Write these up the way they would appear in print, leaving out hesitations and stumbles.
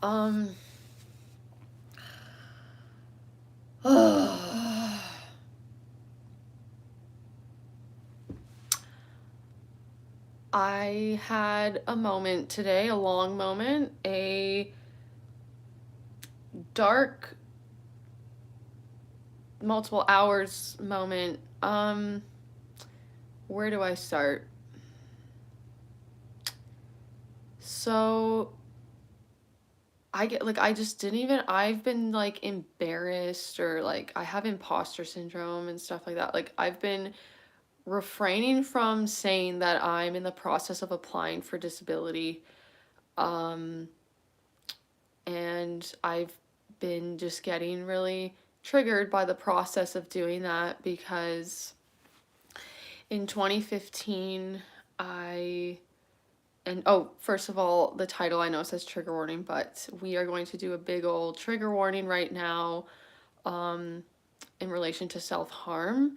Um, I had a moment today, a long moment, a dark, multiple hours moment. Where do I start? So I just didn't even, I've been like embarrassed or like I have imposter syndrome and stuff like that. Like I've been refraining from saying that I'm in the process of applying for disability. Um, and I've been just getting really triggered by the process of doing that because in 2015, I and oh, first of all, the title I know says trigger warning, but we are going to do a big old trigger warning right now in relation to self-harm.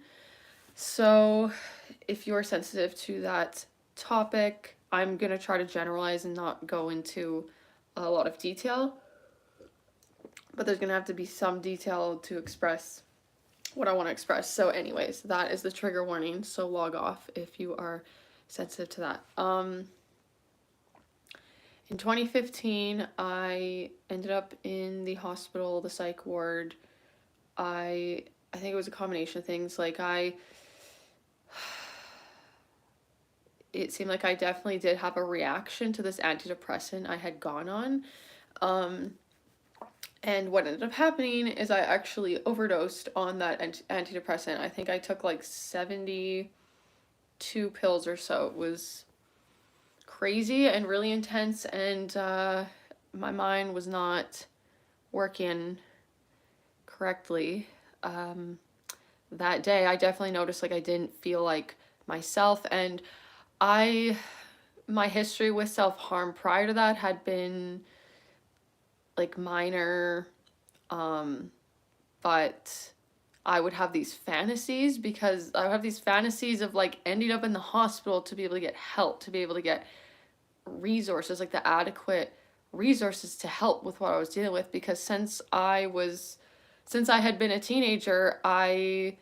So, if you're sensitive to that topic, I'm going to try to generalize and not go into a lot of detail, but there's going to have to be some detail to express what I want to express. So, anyways, that is the trigger warning. So, log off if you are sensitive to that. In 2015, I ended up in the hospital, the psych ward. I think it was a combination of things. It seemed like I definitely did have a reaction to this antidepressant I had gone on. And what ended up happening is I actually overdosed on that antidepressant. I think I took like 72 pills or so. It was crazy and really intense, and my mind was not working correctly. That day, I definitely noticed like I didn't feel like myself, and I my history with self-harm prior to that had been like minor, but I would have these fantasies because I would have these fantasies of like ending up in the hospital to be able to get help, to be able to get resources, like the adequate resources to help with what I was dealing with, because since I had been a teenager, I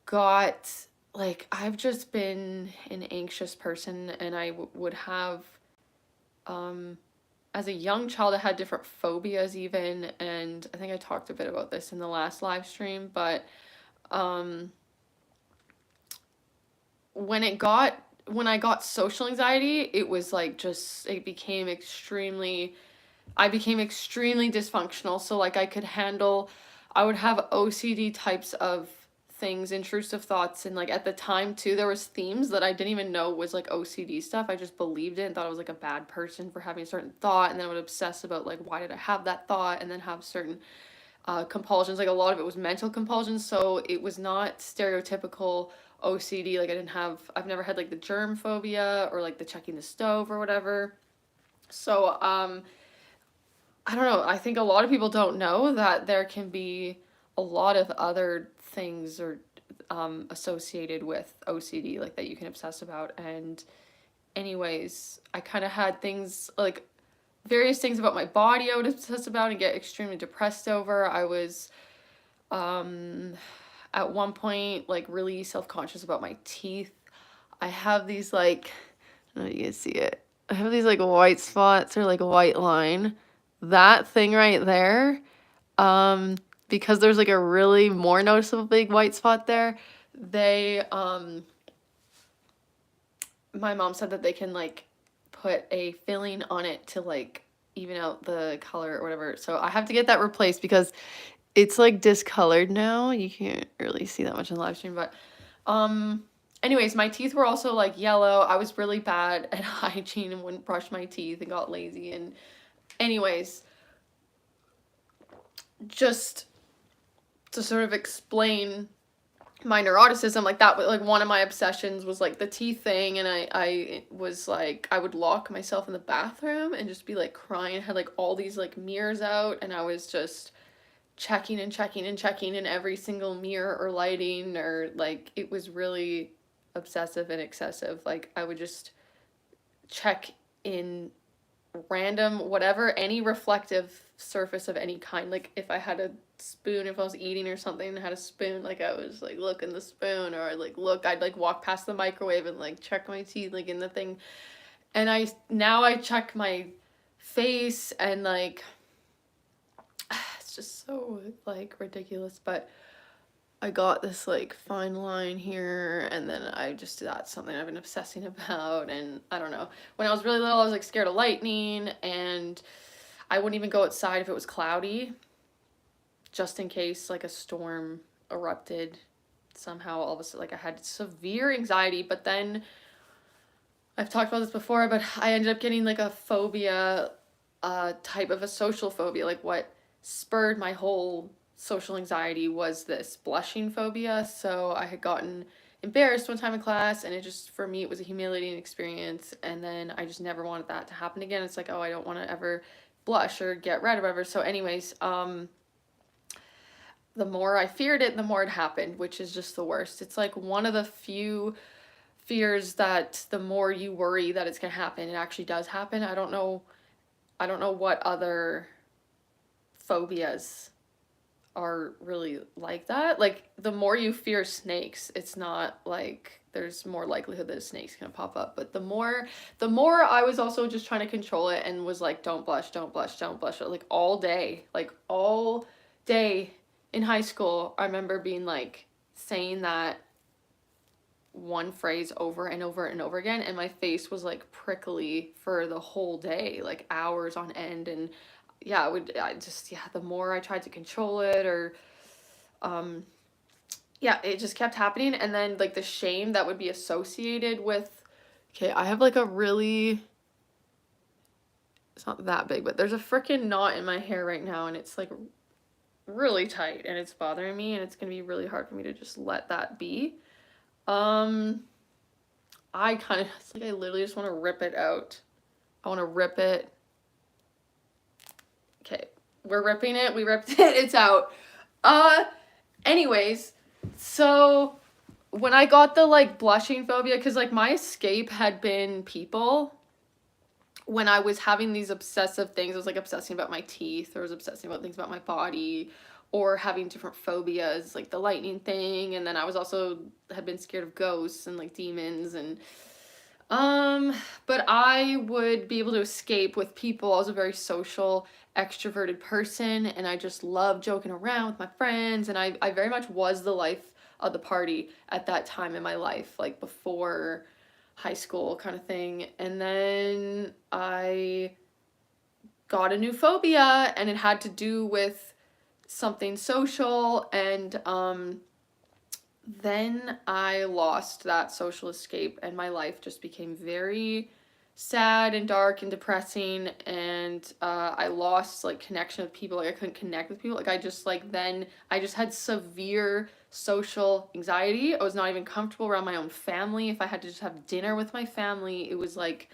got like I've just been an anxious person, and would have as a young child I had different phobias even, and I think I talked a bit about this in the last live stream, but um when it got when I got social anxiety, it was like just it became extremely I became extremely dysfunctional. So like I would have OCD types of things, intrusive thoughts, and like at the time too, there was themes that I didn't even know was like OCD stuff. I just believed it and thought I was like a bad person for having a certain thought, and then I would obsess about like why did I have that thought, and then have certain compulsions. Like a lot of it was mental compulsions, so it was not stereotypical OCD. Like I've never had like the germ phobia or like the checking the stove or whatever. So I don't know. I think a lot of people don't know that there can be a lot of other things or associated with OCD, like that you can obsess about. And, anyways, I kind of had things like various things about my body I would obsess about and get extremely depressed over. I was at one point like really self conscious about my teeth. I have these like, I don't know if you can see it. I have these like white spots or like a white line. That thing right there, um, because there's like a really more noticeable big white spot there, they my mom said that they can like put a filling on it to like even out the color or whatever. So I have to get that replaced because it's like discolored now. You can't really see that much in the live stream, but um anyways, my teeth were also like yellow. I was really bad at hygiene and wouldn't brush my teeth and got lazy, and anyways, just to sort of explain my neuroticism, like that, like one of my obsessions was like the teeth thing, and I was like I would lock myself in the bathroom and just be like crying. I had like all these like mirrors out, and I was just checking and checking and checking in every single mirror or lighting, or like it was really obsessive and excessive. Like I would just check in random whatever, any reflective surface of any kind. Like if I had a spoon, if I was eating or something and had a spoon, like I was like look in the spoon, or like look, I'd like walk past the microwave and like check my teeth like in the thing. And I check my face, and like it's just so like ridiculous, but I got this like fine line here, and then that's something I've been obsessing about. And I don't know, when I was really little I was like scared of lightning, and I wouldn't even go outside if it was cloudy, just in case like a storm erupted somehow. All of a sudden, like I had severe anxiety. But then I've talked about this before, but I ended up getting like a phobia, type of a social phobia. Like what spurred my whole social anxiety was this blushing phobia. So I had gotten embarrassed one time in class, and it just, for me, it was a humiliating experience. And then I just never wanted that to happen again. It's like, oh, I don't want to ever blush or get red or whatever. So anyways, the more I feared it, the more it happened, which is just the worst. It's like one of the few fears that the more you worry that it's going to happen, it actually does happen. I don't know what other phobias are really like that. Like the more you fear snakes, it's not like there's more likelihood that a snake's gonna pop up. But the more I was also just trying to control it, and was like, don't blush, don't blush, don't blush, like all day, in high school. I remember being like saying that one phrase over and over and over again, and my face was like prickly for the whole day, like hours on end. And yeah, the more I tried to control it, or yeah, it just kept happening. And then like the shame that would be associated with, okay, I have like a really, it's not that big, but there's a freaking knot in my hair right now, and it's like really tight, and it's bothering me, and it's gonna be really hard for me to just let that be. I kind of, it's like I literally just want to rip it out. I want to rip it. Okay, we're ripping it. We ripped it. It's out. Anyways, so when I got the like blushing phobia, because like my escape had been people. When I was having these obsessive things, I was like obsessing about my teeth, or I was obsessing about things about my body, or having different phobias, like the lightning thing. And then I was also had been scared of ghosts and like demons. And but I would be able to escape with people. I was a very social, extroverted person, and I just loved joking around with my friends. And I very much was the life of the party at that time in my life, like before high school kind of thing. And then I got a new phobia, and it had to do with something social. And then I lost that social escape, and my life just became very sad and dark and depressing. And I lost like connection with people. Like I couldn't connect with people. Like I just had severe social anxiety. I was not even comfortable around my own family. If I had to just have dinner with my family, it was like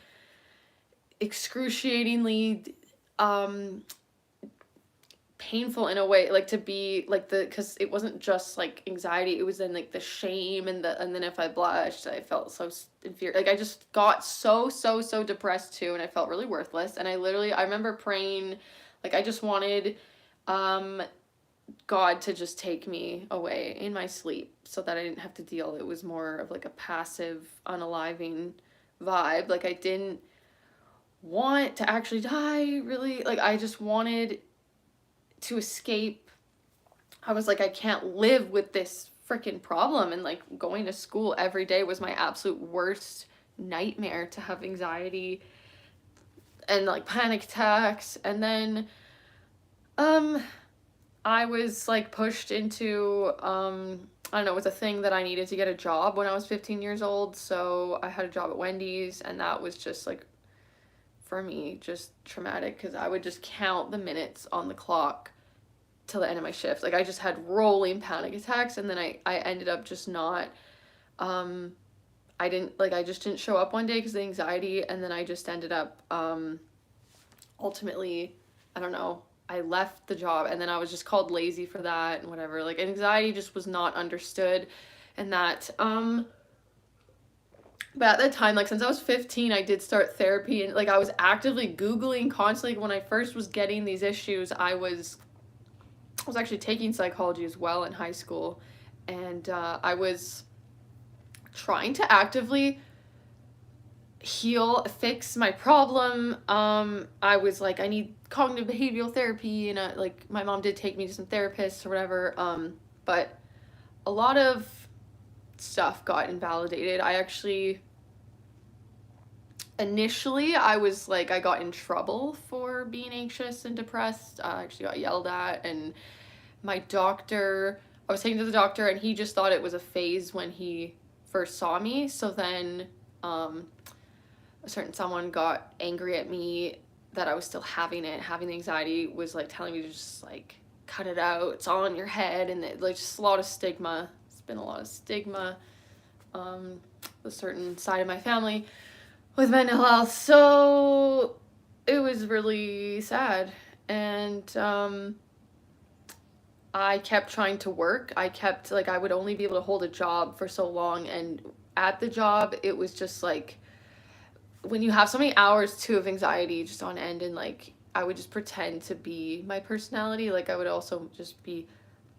excruciatingly painful in a way, like to be like because it wasn't just like anxiety, it was then like the shame, and then if I blushed, I felt so inferior. Like I just got so depressed too, and I felt really worthless. And I remember praying, like I just wanted God to just take me away in my sleep, so that I didn't have to deal. It was more of like a passive, unaliving vibe. Like I didn't want to actually die, really. Like I just wanted to escape. I was like, I can't live with this freaking problem. And like going to school every day was my absolute worst nightmare, to have anxiety and like panic attacks. And then I was like pushed into I don't know, it was a thing that I needed to get a job when I was 15 years old. So I had a job at Wendy's, and that was just like, for me, just traumatic, because I would just count the minutes on the clock till the end of my shift. Like I just had rolling panic attacks, and then I ended up just not I just didn't show up one day because of the anxiety. And then I just ended up ultimately, I don't know, I left the job, and then I was just called lazy for that and whatever. Like anxiety just was not understood, and that But at that time, like since I was 15, I did start therapy, and like I was actively Googling constantly. When I first was getting these issues, I was actually taking psychology as well in high school, and I was trying to actively fix my problem. I was like, I need cognitive behavioral therapy, and like my mom did take me to some therapists or whatever. But a lot of stuff got invalidated. I actually initially I was like I got in trouble for being anxious and depressed. I actually got yelled at, and my doctor, I was taken to the doctor, and he just thought it was a phase when he first saw me. So then a certain someone got angry at me that I was still having the anxiety, was like telling me to just like cut it out, it's all in your head. And like just a lot of stigma. It's been a lot of stigma, a certain side of my family with mental health. So it was really sad. And I kept trying to work. I kept, like, I would only be able to hold a job for so long. And at the job, it was just like, when you have so many hours too of anxiety just on end, and like, I would just pretend to be my personality. Like, I would also just be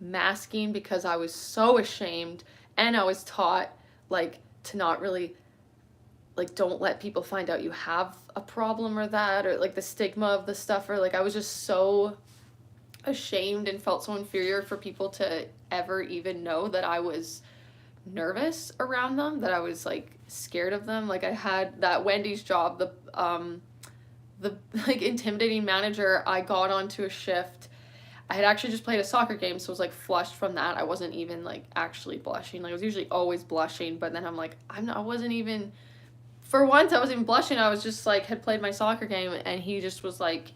masking because I was so ashamed. And I was taught, like, to not really, like, don't let people find out you have a problem or that, or like the stigma of the stuff, or like I was just so ashamed and felt so inferior for people to ever even know that I was nervous around them, that I was like scared of them. Like I had that Wendy's job, the like intimidating manager, I got onto a shift. I had actually just played a soccer game, so I was like flushed from that. I wasn't even like actually blushing. Like I was usually always blushing, but then I'm like, I wasn't even, for once I wasn't even blushing. I was just like, had played my soccer game, and he just was like,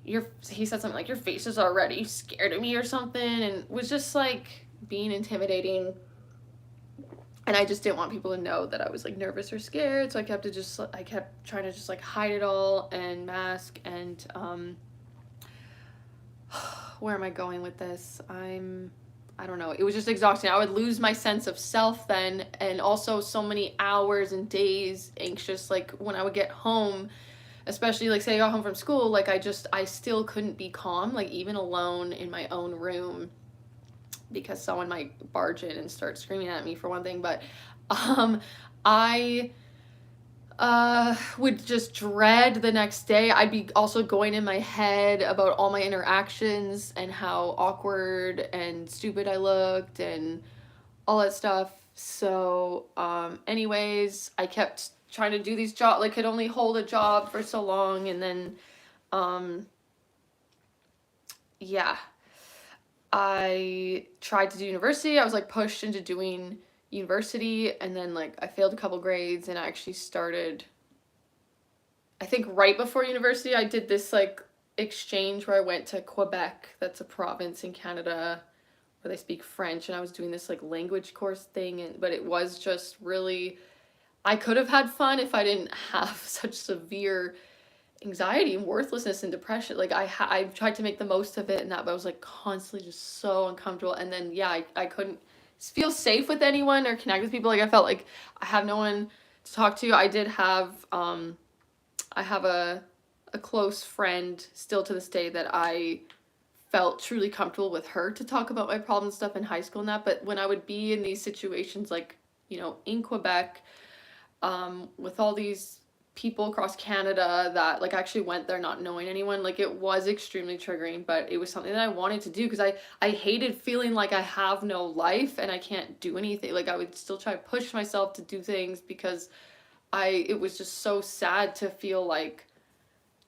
he said something like, your face is already scared of me or something, and was just like being intimidating. And I just didn't want people to know that I was like nervous or scared, so I kept trying to just like hide it all and mask. And where am I going with this? I don't know. It was just exhausting. I would lose my sense of self then, and also so many hours and days anxious. Like when I would get home, especially like say I got home from school, like I still couldn't be calm, like even alone in my own room, because someone might barge in and start screaming at me, for one thing. But I would just dread the next day. I'd be also going in my head about all my interactions and how awkward and stupid I looked and all that stuff. So anyways, I kept trying to do these jobs, like could only hold a job for so long. And then um yeah, I tried to do university. I was like pushed into doing university, and then like I failed a couple grades, and I actually started, I think right before university, I did this like exchange where I went to Quebec. That's a province in Canada where they speak French, and I was doing this like language course thing. And but it was just really, I could have had fun if I didn't have such severe anxiety and worthlessness and depression. Like I tried to make the most of it and that, but I was like constantly just so uncomfortable. And then yeah, I couldn't feel safe with anyone or connect with people. Like I felt like I have no one to talk to. I did have I have a close friend still to this day that I felt truly comfortable with her to talk about my problems and stuff in high school and that. But when I would be in these situations, like, you know, in Quebec, with all these people across Canada that like actually went there not knowing anyone, like it was extremely triggering. But it was something that I wanted to do because I hated feeling like I have no life and I can't do anything. Like I would still try to push myself to do things because it was just so sad to feel like,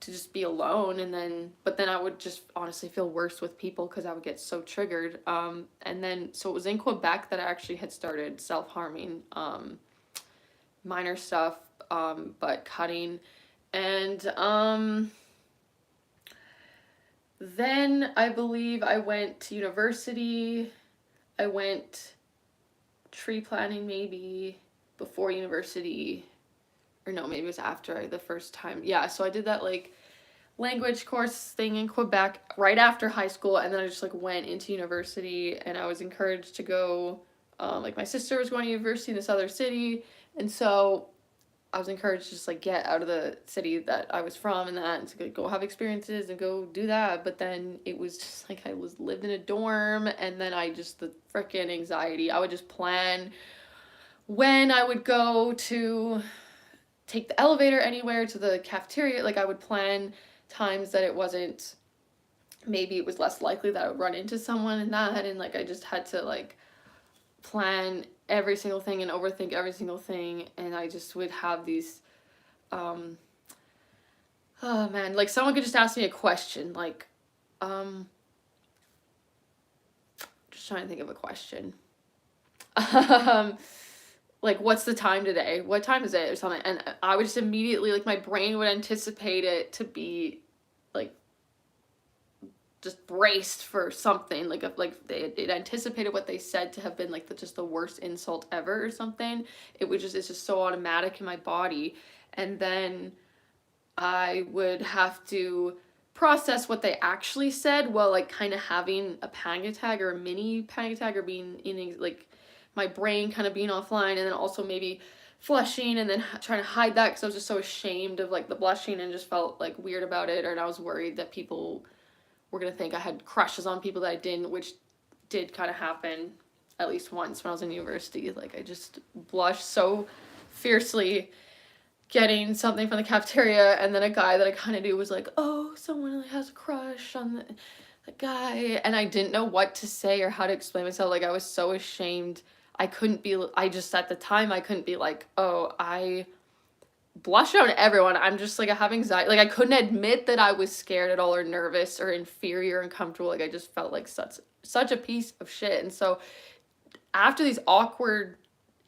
to just be alone. And then but then I would just honestly feel worse with people because I would get so triggered. And then so it was in Quebec that I actually had started self-harming, minor stuff, but cutting. And then I believe I went to university. I went tree planting maybe before university, or no, maybe it was after the first time. Yeah, so I did that like language course thing in Quebec right after high school, and then I just like went into university, and I was encouraged to go. Like my sister was going to university in this other city, and so I was encouraged to just like get out of the city that I was from and that, and to go have experiences and go do that. But then it was just like I was lived in a dorm, and then I just the freaking anxiety. I would just plan when I would go to take the elevator anywhere to the cafeteria. Like I would plan times that it wasn't, maybe it was less likely that I would run into someone and that, and like I just had to like plan every single thing and overthink every single thing, and I just would have these um oh man, like someone could just ask me a question like just trying to think of a question. um like what's the time today, what time is it, or something, and I would just immediately, like my brain would anticipate it to be like just braced for something, like it anticipated what they said to have been like just the worst insult ever or something. It's just so automatic in my body, and then I would have to process what they actually said while like kind of having a panic attack or a mini panic attack, or being in like my brain kind of being offline, and then also maybe flushing, and then trying to hide that because I was just so ashamed of like the blushing and just felt like weird about it, and I was worried that people were gonna think I had crushes on people that I didn't, which did kind of happen at least once when I was in university. Like I just blushed so fiercely getting something from the cafeteria, and then a guy that I kind of knew was like, "Oh, someone has a crush on the guy," and I didn't know what to say or how to explain myself. Like I was so ashamed. I couldn't be. I just at the time I couldn't be like, "Oh, I blush on everyone." I'm just like I have anxiety. Like I couldn't admit that I was scared at all or nervous or inferior and uncomfortable. Like I just felt like such a piece of shit. And so after these awkward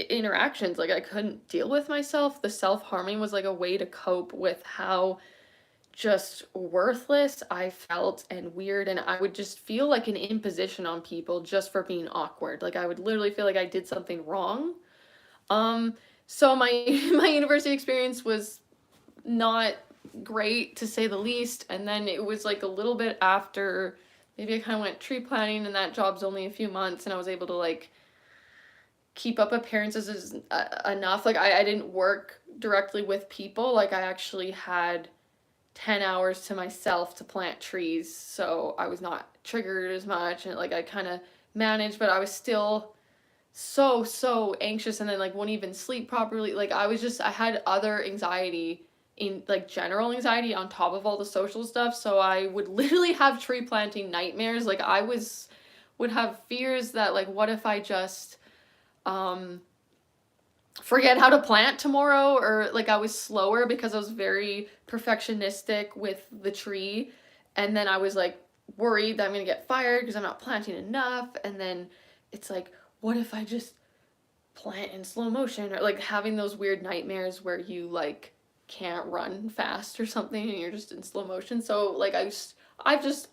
interactions, like I couldn't deal with myself. The self-harming was like a way to cope with how just worthless I felt and weird, and I would just feel like an imposition on people just for being awkward. Like I would literally feel like I did something wrong. Um so my my university experience was not great to say the least, and then it was like a little bit after maybe I kind of went tree planting, and that job's only a few months, and I was able to like keep up appearances enough. Like I didn't work directly with people. Like I actually had 10 hours to myself to plant trees, so I was not triggered as much, and like I kind of managed, but I was still so anxious, and then like wouldn't even sleep properly. Like I had other anxiety, in like general anxiety on top of all the social stuff, so I would literally have tree planting nightmares. Like would have fears that like what if I just um forget how to plant tomorrow, or like I was slower because I was very perfectionistic with the tree, and then I was like worried that I'm gonna get fired because I'm not planting enough, and then it's like what if I just plant in slow motion, or like having those weird nightmares where you like can't run fast or something and you're just in slow motion. So like I've just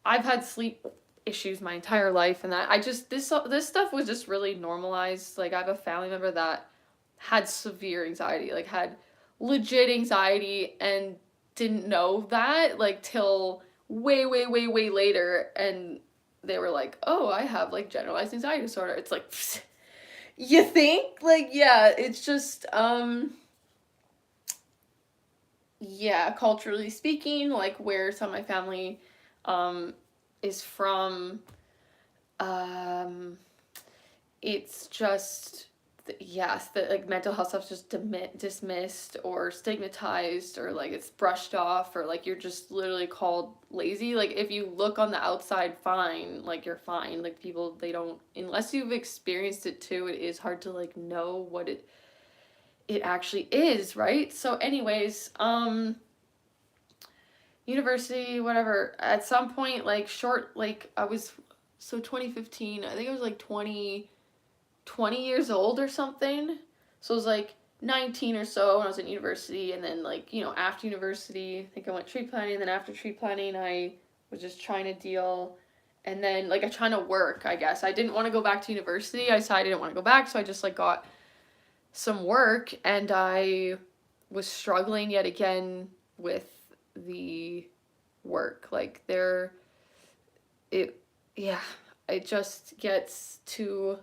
I've had sleep issues my entire life, and that I just this stuff was just really normalized. Like I have a family member that had severe anxiety, like had legit anxiety, and didn't know that like till way later, and they were like, "Oh, I have like generalized anxiety disorder." It's like you think? Like yeah, it's just yeah, culturally speaking, like where some of my family um is from, um it's just yes, the like mental health stuff's just dismissed or stigmatized, or like it's brushed off, or like you're just literally called lazy. Like if you look on the outside fine, like you're fine. Like people, they don't, unless you've experienced it too, it is hard to like know what it actually is, right? So anyways, university, whatever, at some point, like short, like I was, so 2015, I think I was like 20 years old or something. So I was like 19 or so when I was in university, and then like, after university, I think I went tree planting, and then after tree planting, I was just trying to deal, and then like I trying to work, I guess. I didn't want to go back to university. I decided I didn't want to go back, so I just like got some work, and I was struggling yet again with the work. Like it yeah, it just gets to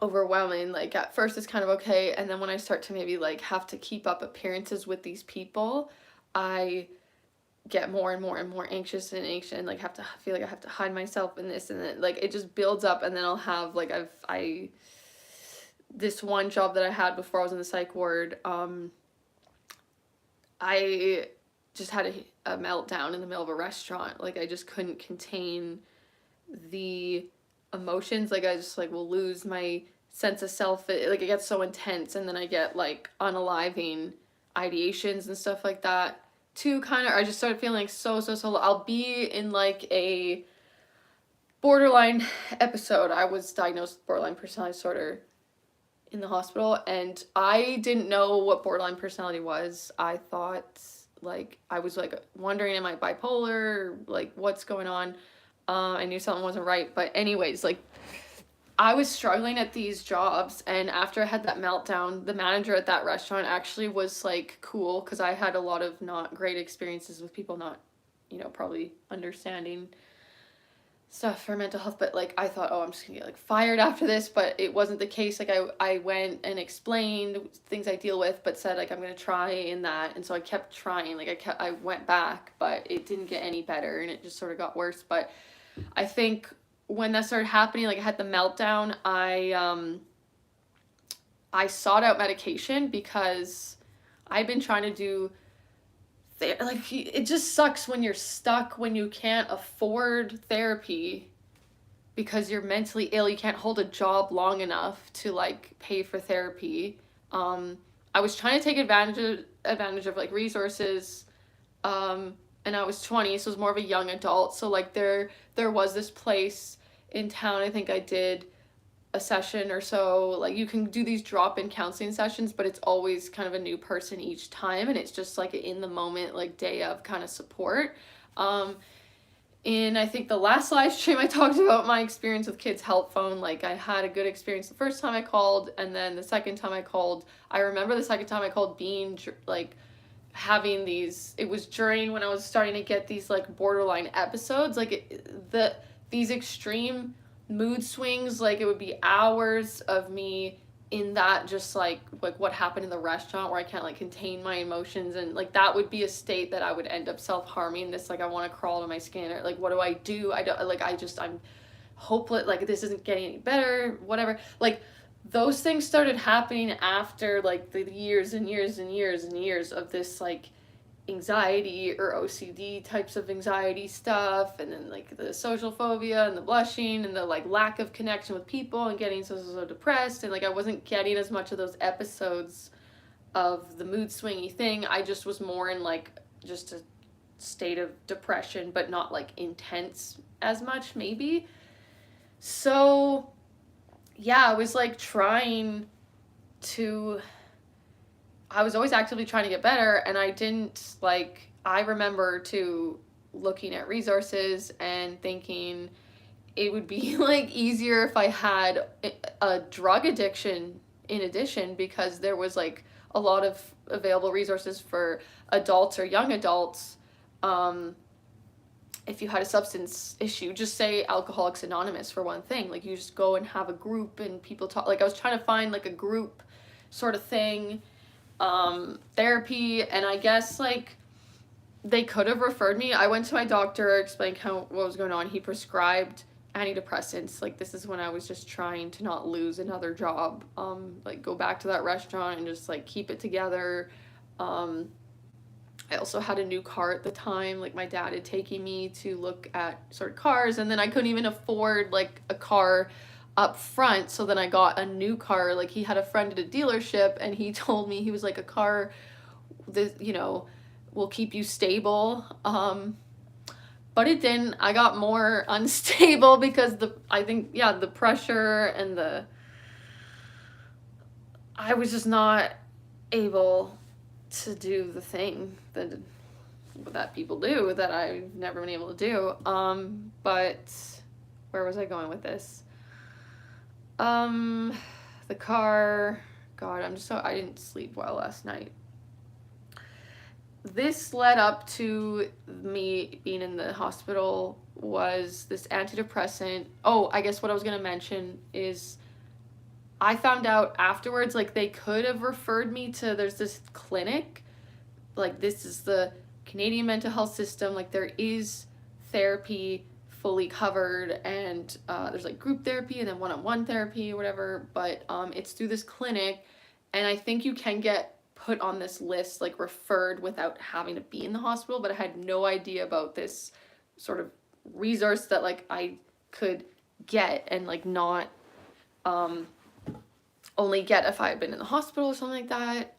overwhelming. Like at first it's kind of okay, and then when I start to maybe like have to keep up appearances with these people, I get more and more and more anxious and like have to feel like I have to hide myself in this, and then like it just builds up, and then I'll have like I this one job that I had before I was in the psych ward, I just had a meltdown in the middle of a restaurant. Like I just couldn't contain the emotions. Like I just like will lose my sense of self. Like it gets so intense, and then I get like unaliving ideations and stuff like that too. Kind of, I just started feeling like so low. I'll be in like a borderline episode. I was diagnosed with borderline personality disorder in the hospital, and I didn't know what borderline personality was. I thought like I was like wondering, am I bipolar? Like what's going on? I knew something wasn't right, but anyways, like I was struggling at these jobs, and after I had that meltdown, the manager at that restaurant actually was like cool, because I had a lot of not great experiences with people not, probably understanding stuff for mental health. But like I thought, oh, I'm just gonna get like fired after this, but it wasn't the case. Like I went and explained things I deal with, but said like I'm gonna try in that, and so I kept trying. Like I went back, but it didn't get any better, and it just sort of got worse. But I think when that started happening, like I had the meltdown, I sought out medication because I've been trying to do like it just sucks when you're stuck, when you can't afford therapy because you're mentally ill. You can't hold a job long enough to like pay for therapy. I was trying to take advantage of like resources, and I was 20, so it was more of a young adult. So like there was this place in town. I think I did a session or so. Like you can do these drop-in counseling sessions, but it's always kind of a new person each time, and it's just like in the moment, like day of kind of support. In I think the last live stream I talked about my experience with Kids Help Phone. Like I had a good experience the first time I called, and then the second time I called, I remember the second time I called being like having these, it was during when I was starting to get these like borderline episodes, like these extreme mood swings. Like it would be hours of me in that, just like what happened in the restaurant, where I can't like contain my emotions, and like that would be a state that I would end up self-harming. This like I want to crawl to my scanner, like what do I do? I don't like, I'm hopeless, like this isn't getting any better, whatever. Like those things started happening after like the years and years and years and years of this like anxiety or OCD types of anxiety stuff, and then like the social phobia and the blushing and the like lack of connection with people and getting so depressed, and like I wasn't getting as much of those episodes of the mood swingy thing. I just was more in like just a state of depression, but not like intense as much maybe. So yeah, I was like I was always actively trying to get better, and I didn't like, I remember to looking at resources and thinking it would be like easier if I had a drug addiction in addition, because there was like a lot of available resources for adults or young adults. If you had a substance issue, just say Alcoholics Anonymous for one thing. Like you just go and have a group and people talk. Like I was trying to find like a group sort of thing, therapy, and I guess like they could have referred me. I went to my doctor, explained what was going on. He prescribed antidepressants. Like this is when I was just trying to not lose another job, like go back to that restaurant and just like keep it together. I also had a new car at the time. Like my dad had taken me to look at sort of cars, and then I couldn't even afford like a car up front. So then I got a new car. Like he had a friend at a dealership, and he told me, he was like, a car, this, will keep you stable. But it didn't. I got more unstable because the pressure and I was just not able to do the thing that people do that I've never been able to do. But where was I going with this? The car, God, I didn't sleep well last night. This led up to me being in the hospital, was this antidepressant. Oh, I guess what I was going to mention is I found out afterwards, like, they could have referred me to, there's this clinic, like, this is the Canadian mental health system, like, there is therapy fully covered, and there's like group therapy and then one-on-one therapy or whatever, but it's through this clinic, and I think you can get put on this list, like referred without having to be in the hospital, but I had no idea about this sort of resource that like I could get and like not um only get if I had been in the hospital or something like that.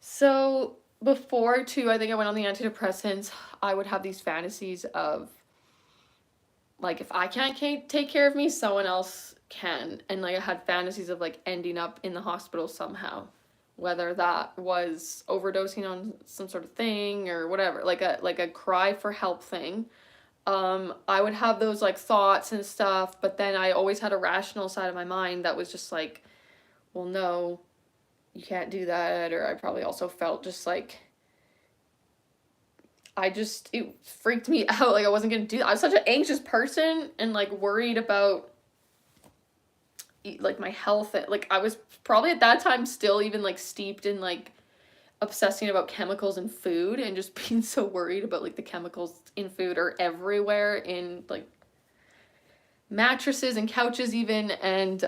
So before too, I think I went on the antidepressants, I would have these fantasies of like if I can't take care of me, someone else can. And like I had fantasies of like ending up in the hospital somehow, whether that was overdosing on some sort of thing or whatever, like a cry for help thing. I would have those like thoughts and stuff, but then I always had a rational side of my mind that was just like, well, no, you can't do that. Or I probably also felt just like it freaked me out. Like I wasn't gonna do that. I was such an anxious person and like worried about like my health. Like I was probably at that time still even like steeped in like obsessing about chemicals in food and just being so worried about like the chemicals in food are everywhere in like mattresses and couches even, and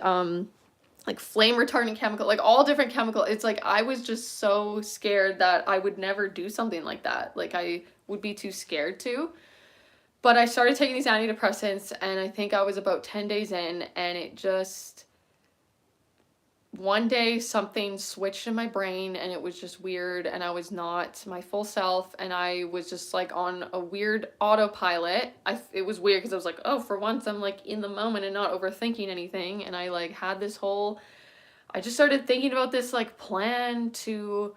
like flame retardant chemical, like all different chemical. It's like I was just so scared that I would never do something like that. Like I would be too scared to. But I started taking these antidepressants and I think I was about 10 days in, and it just one day something switched in my brain and it was just weird, and I was not my full self, and I was just like on a weird autopilot. It was weird because I was like, oh, for once I'm like in the moment and not overthinking anything, and I like had this whole, I just started thinking about this like plan to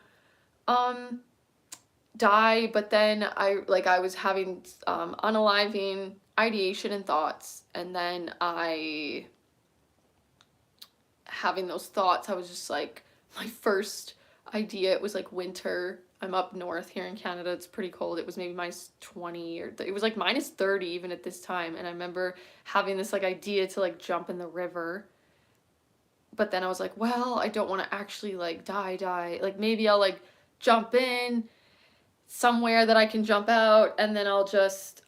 die, but then I was having unaliving ideation and thoughts, and then I having those thoughts, I was just like, my first idea, it was like winter. I'm up north here in Canada. It's pretty cold. It was maybe -20 or it was like -30 even at this time. And I remember having this like idea to like jump in the river. But then I was like, well, I don't want to actually like die. Like maybe I'll like jump in somewhere that I can jump out, and then I'll just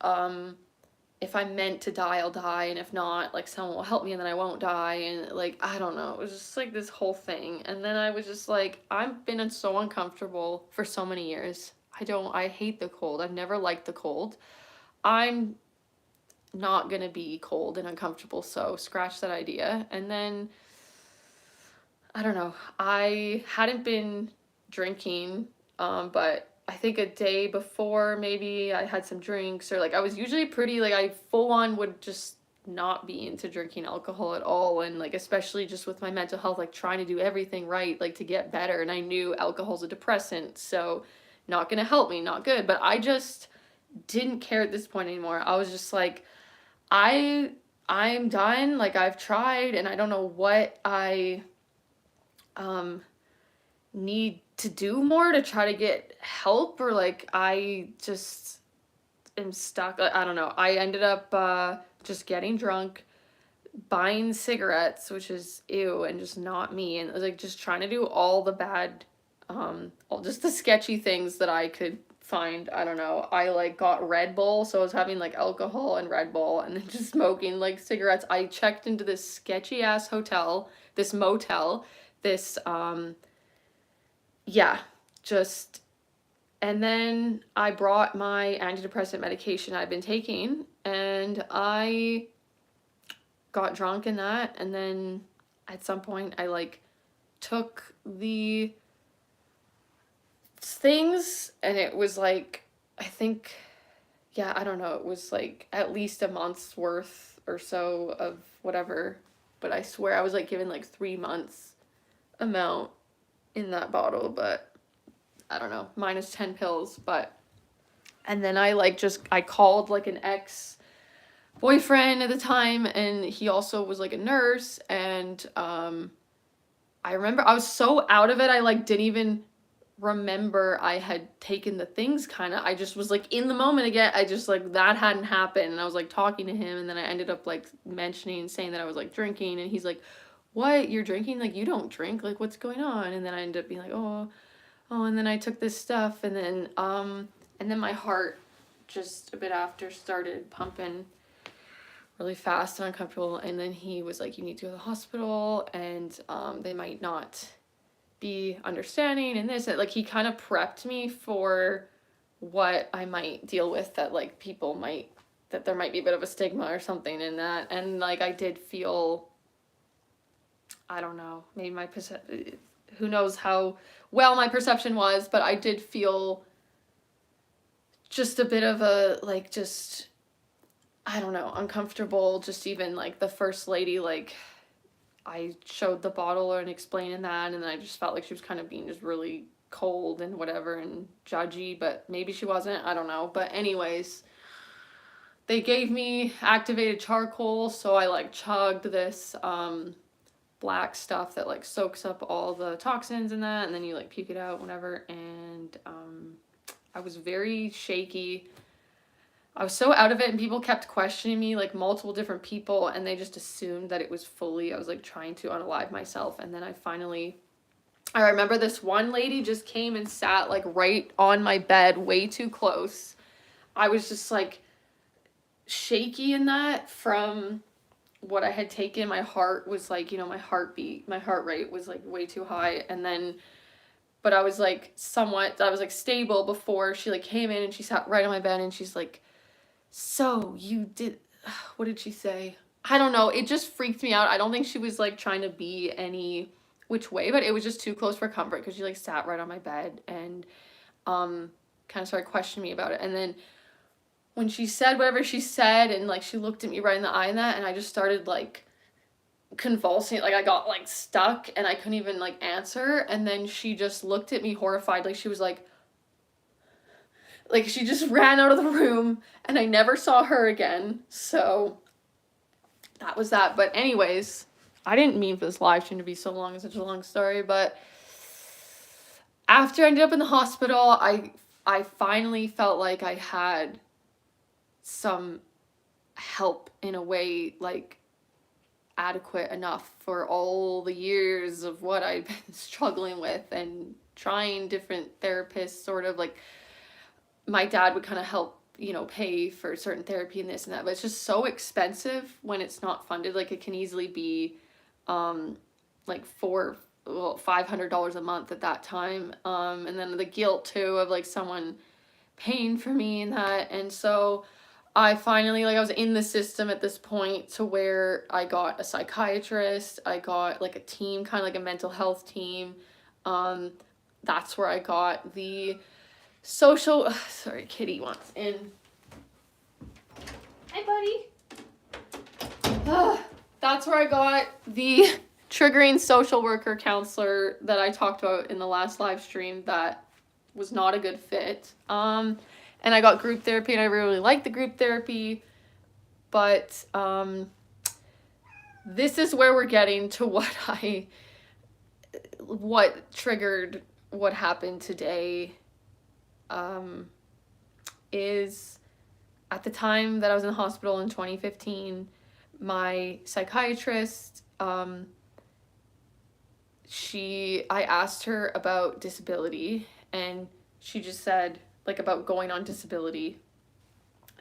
if I'm meant to die, I'll die, and if not, like someone will help me and then I won't die, and like I don't know, it was just like this whole thing. And then I was just like, I've been so uncomfortable for so many years. I hate the cold. I've never liked the cold. I'm not gonna be cold and uncomfortable, so scratch that idea. And then I don't know, I hadn't been drinking, but I think a day before maybe I had some drinks, or like I was usually pretty like I full on would just not be into drinking alcohol at all, and like especially just with my mental health, like trying to do everything right like to get better, and I knew alcohol's a depressant, so not gonna help me, not good. But I just didn't care at this point anymore. I was just like, I I'm done, like I've tried and I don't know what I um need to do more to try to get help, or like I just am stuck. I don't know. I ended up just getting drunk, buying cigarettes, which is ew and just not me, and like just trying to do all the bad all just the sketchy things that I could find. I don't know. I like got Red Bull, so I was having like alcohol and Red Bull and then just smoking like cigarettes. I checked into this sketchy ass hotel, this motel, this yeah, just, and then I brought my antidepressant medication I've been taking, and I got drunk in that, and then at some point I like took the things, and it was like, I think, yeah, I don't know, it was like at least a month's worth or so of whatever, but I swear I was like given like 3 months amount in that bottle, but I don't know, -10 pills. But and then I like just I called like an ex boyfriend at the time, and he also was like a nurse, and I remember I was so out of it, I like didn't even remember I had taken the things. Kind of, I just was like in the moment again. I just like that hadn't happened, and I was like talking to him, and then I ended up like mentioning saying that I was like drinking, and he's like, what, you're drinking? Like, you don't drink, like, what's going on? And then I ended up being like, oh, and then I took this stuff, and then my heart just a bit after started pumping really fast and uncomfortable, and then he was like, you need to go to the hospital, and they might not be understanding, and this, like, he kind of prepped me for what I might deal with, that like people might, that there might be a bit of a stigma or something in that. And like, I did feel, I don't know, maybe my who knows how well my perception was, but I did feel just a bit of a, like, just, I don't know, uncomfortable. Just even like the first lady, like, I showed the bottle and explaining that, and then I just felt like she was kind of being just really cold and whatever and judgy, but maybe she wasn't, I don't know. But anyways, they gave me activated charcoal, so I like chugged this black stuff that like soaks up all the toxins in that, and then you like puke it out, whatever. And I was very shaky. I was so out of it, and people kept questioning me, like multiple different people, and they just assumed that it was fully, I was like trying to unalive myself. And then I remember this one lady just came and sat like right on my bed, way too close. I was just like shaky in that from what I had taken. My heart was like, my heart rate was like way too high. And then, but I was like stable before she like came in, and she sat right on my bed, and she's like, so you did, what did she say? I don't know. It just freaked me out. I don't think she was like trying to be any which way, but it was just too close for comfort, because she like sat right on my bed and kind of started questioning me about it. And then when she said whatever she said, and like she looked at me right in the eye in that, and I just started like convulsing, like I got like stuck and I couldn't even like answer. And then she just looked at me horrified, like she was like she just ran out of the room, and I never saw her again. So that was that. But anyways, I didn't mean for this live stream to be so long, it's such a long story. But after I ended up in the hospital, I finally felt like I had some help in a way, like adequate enough for all the years of what I've been struggling with and trying different therapists, sort of like my dad would kind of help, pay for certain therapy and this and that, but it's just so expensive when it's not funded. Like, it can easily be like $500 a month at that time. And then the guilt too of like someone paying for me and that. And so I finally, like, I was in the system at this point to where I got a psychiatrist, I got like a team, kind of like a mental health team. That's where I got the social, sorry, kitty wants in. Hi, buddy. That's where I got the triggering social worker counselor that I talked about in the last live stream that was not a good fit. And I got group therapy, and I really liked the group therapy. But this is where we're getting to what triggered what happened today. Is at the time that I was in the hospital in 2015, my psychiatrist, I asked her about disability, and she just said, like, about going on disability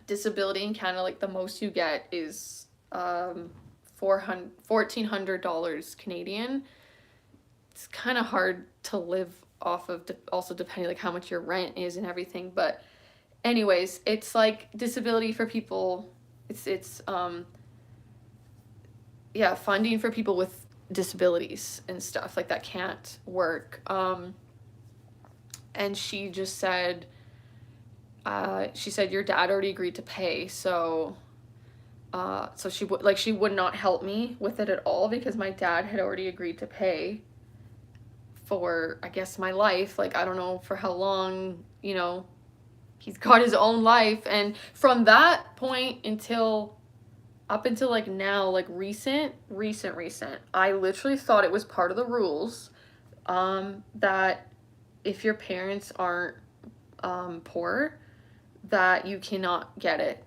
in Canada, like, the most you get is $1,400 Canadian. It's kind of hard to live off of, also depending like how much your rent is and everything. But anyways, it's like disability for people, it's funding for people with disabilities and stuff like that can't work. And she just said, your dad already agreed to pay, so she would not help me with it at all, because my dad had already agreed to pay for, I guess, my life. Like, I don't know for how long, he's got his own life. And from that point up until like now, like recent, I literally thought it was part of the rules, that if your parents aren't poor, that you cannot get it.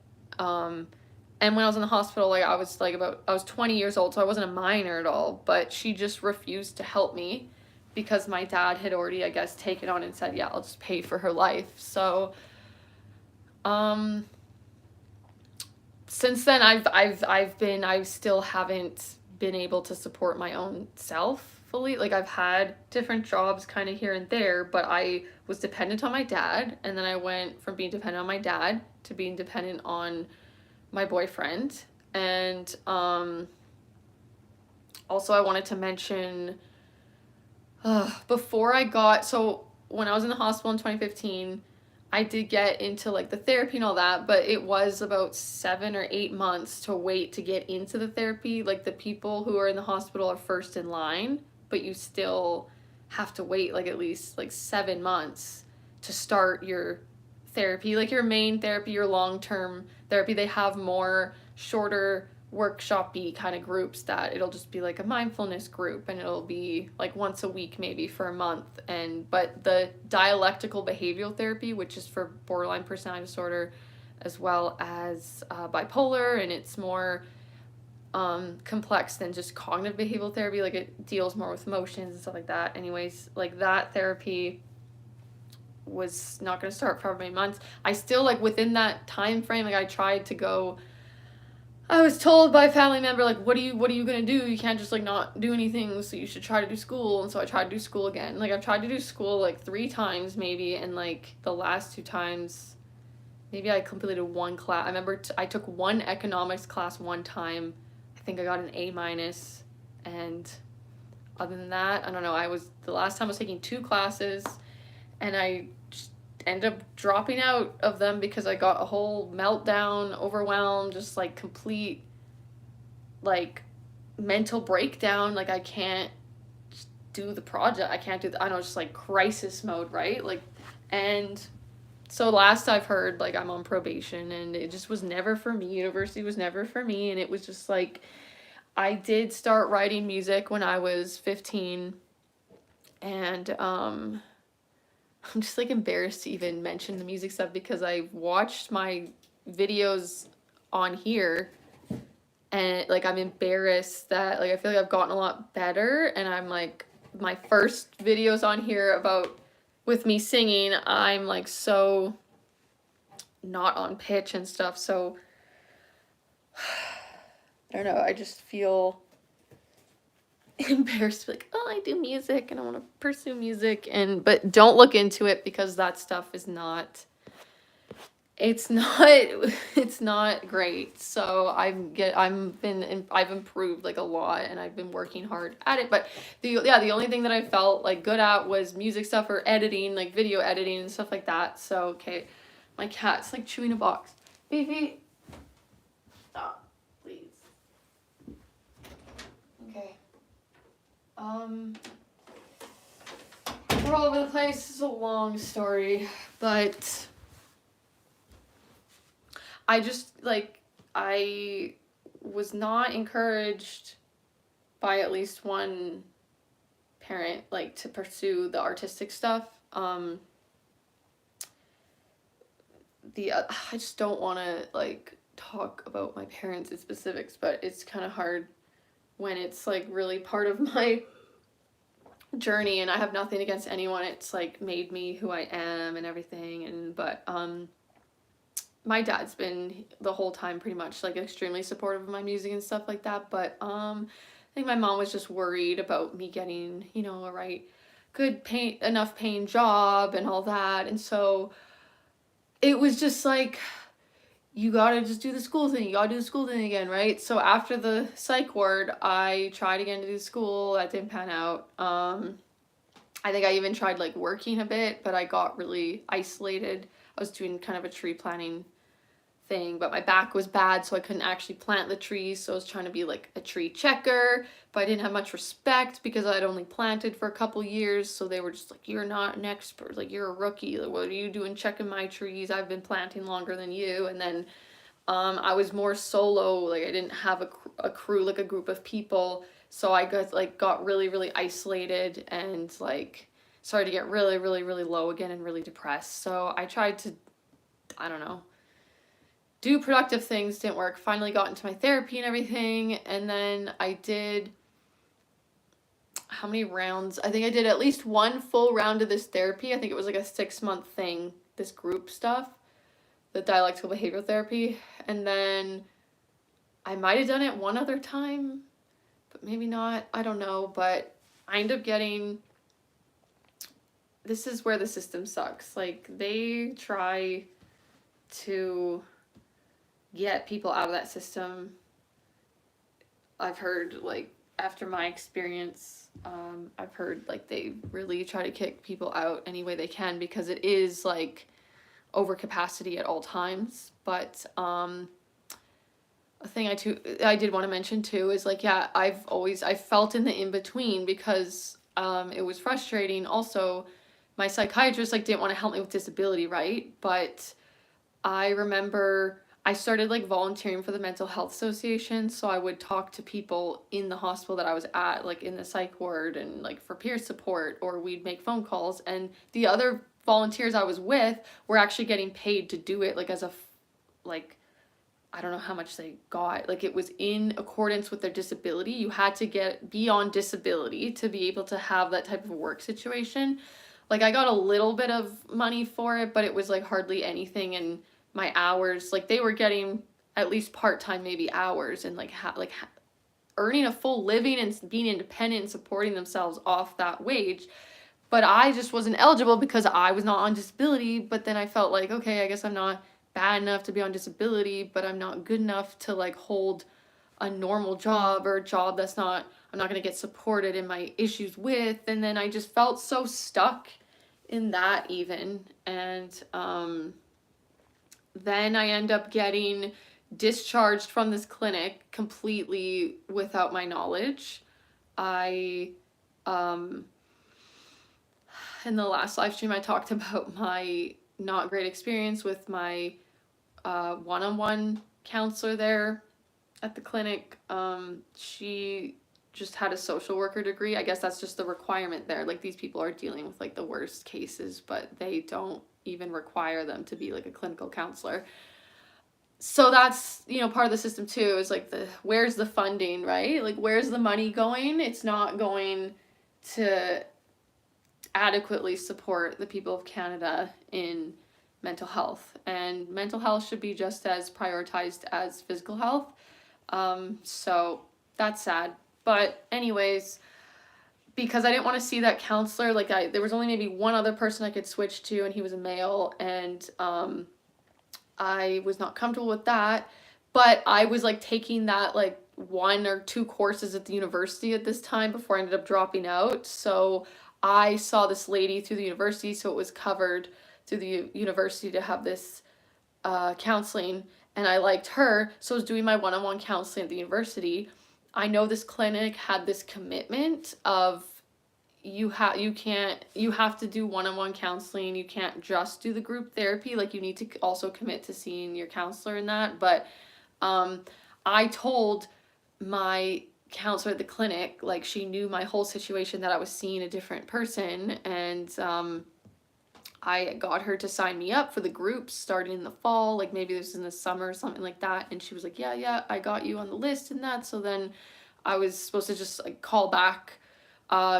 And when I was in the hospital, like I was 20 years old, so I wasn't a minor at all, but she just refused to help me because my dad had already, I guess, taken on and said, yeah, I'll just pay for her life. So um since then I still haven't been able to support my own self fully. Like I've had different jobs kind of here and there, but I was dependent on my dad, and then I went from being dependent on my dad to being dependent on my boyfriend. And also I wanted to mention, before I got, so when I was in the hospital in 2015, I did get into like the therapy and all that, but it was about 7 or 8 months to wait to get into the therapy. Like the people who are in the hospital are first in line, but you still have to wait like at least like 7 months to start your therapy, like your main therapy, your long-term therapy. They have more shorter workshopy kind of groups that it'll just be like a mindfulness group, and it'll be like once a week maybe for a month. And but the dialectical behavioral therapy, which is for borderline personality disorder as well as bipolar, and it's more complex than just cognitive behavioral therapy. Like it deals more with emotions and stuff like that. Anyways, like that therapy was not going to start for many months. I still, like, within that time frame, like I tried to go, I was told by a family member, like, what are you going to do? You can't just like not do anything, so you should try to do school. And so I tried to do school again. Like I've tried to do school like 3 times maybe, and like the last 2 times maybe I completed one class. I remember I took one economics class one time. I think I got an A minus, and other than that, I don't know. The last time I was taking 2 classes, and I just ended up dropping out of them because I got a whole meltdown, overwhelmed, just like complete like mental breakdown. Like I can't do the project. I can't do I don't know, just like crisis mode, right? Like, and so last I've heard, like I'm on probation, and it just was never for me. University was never for me, and it was just like I did start writing music when I was 15, and I'm just like embarrassed to even mention the music stuff because I watched my videos on here, and like I'm embarrassed that like I feel like I've gotten a lot better, and I'm like my first videos on here about with me singing, I'm like so not on pitch and stuff. So I don't know, I just feel embarrassed to be like, oh, I do music and I want to pursue music, and but don't look into it because that stuff is not, it's not it's not great. So I've improved like a lot, and I've been working hard at it. But the only thing that I felt like good at was music stuff or editing, like video editing and stuff like that. So okay, my cat's like chewing a box. Baby, stop, please. Okay. We're all over the place. It's a long story, but I was not encouraged by at least one parent, like, to pursue the artistic stuff. I just don't want to, like, talk about my parents in specifics, but it's kind of hard when it's, like, really part of my journey, and I have nothing against anyone. It's, like, made me who I am and everything, but, my dad's been the whole time pretty much like extremely supportive of my music and stuff like that, but I think my mom was just worried about me getting, a good enough paying job and all that. And so it was just like, you gotta just do the school thing, again, right? So after the psych ward, I tried again to do school. That didn't pan out. I think I even tried like working a bit, but I got really isolated. I was doing kind of a tree planting thing, but my back was bad, so I couldn't actually plant the trees. So I was trying to be like a tree checker, but I didn't have much respect because I'd only planted for a couple years. So they were just like, you're not an expert, like you're a rookie, like what are you doing checking my trees? I've been planting longer than you. And then I was more solo, like I didn't have a crew, like a group of people. So I got really, really isolated, and like started to get really, really, really low again and really depressed. So I tried to, I don't know, do productive things didn't work. Finally got into my therapy and everything, and then I did, how many rounds? I think I did at least one full round of this therapy. I think it was like a 6-month thing, this group stuff, the dialectical behavioral therapy. And then I might have done it one other time, but maybe not. I don't know. But I ended up getting, this is where the system sucks. Like, they try to get people out of that system. I've heard, like, after my experience, I've heard, like, they really try to kick people out any way they can, because it is, like, overcapacity at all times. But a thing I did want to mention too is, like, yeah, I felt in the in-between, because it was frustrating. Also, my psychiatrist, like, didn't want to help me with disability, right? But I remember I started, like, volunteering for the Mental Health Association, so I would talk to people in the hospital that I was at, like in the psych ward, and, like, for peer support, or we'd make phone calls, and the other volunteers I was with were actually getting paid to do it, like, as a, like, I don't know how much they got. Like, it was in accordance with their disability. You had to be on disability to be able to have that type of work situation. Like, I got a little bit of money for it, but it was, like, hardly anything. And my hours, like, they were getting at least part-time, maybe hours, and, like, earning a full living and being independent and supporting themselves off that wage. But I just wasn't eligible because I was not on disability. But then I felt like, okay, I guess I'm not bad enough to be on disability, but I'm not good enough to, like, hold a normal job, or a job that's not, I'm not going to get supported in my issues with. And then I just felt so stuck in that even. And then I end up getting discharged from this clinic completely without my knowledge. I in the last live stream I talked about my not great experience with my one-on-one counselor there at the clinic. She just had a social worker degree. I guess that's just the requirement there. Like, these people are dealing with, like, the worst cases, but they don't even require them to be, like, a clinical counselor. So that's, you know, part of the system too, is, like, where's the funding, right? Like, where's the money going? It's not going to adequately support the people of Canada in mental health, and mental health should be just as prioritized as physical health. So that's sad. But anyways, because I didn't want to see that counselor, like, there was only maybe one other person I could switch to, and he was a male, and I was not comfortable with that. But I was, like, taking that, like, 1 or 2 courses at the university at this time before I ended up dropping out. So I saw this lady through the university, so it was covered through the university to have this counseling, and I liked her, so I was doing my one-on-one counseling at the university. I know this clinic had this commitment of, you have to do one-on-one counseling. You can't just do the group therapy. Like, you need to also commit to seeing your counselor in that. But I told my counselor at the clinic, like, she knew my whole situation, that I was seeing a different person, and I got her to sign me up for the groups starting in the fall, like, maybe this is in the summer or something like that. And she was like, yeah, I got you on the list and that. So then I was supposed to just, like, call back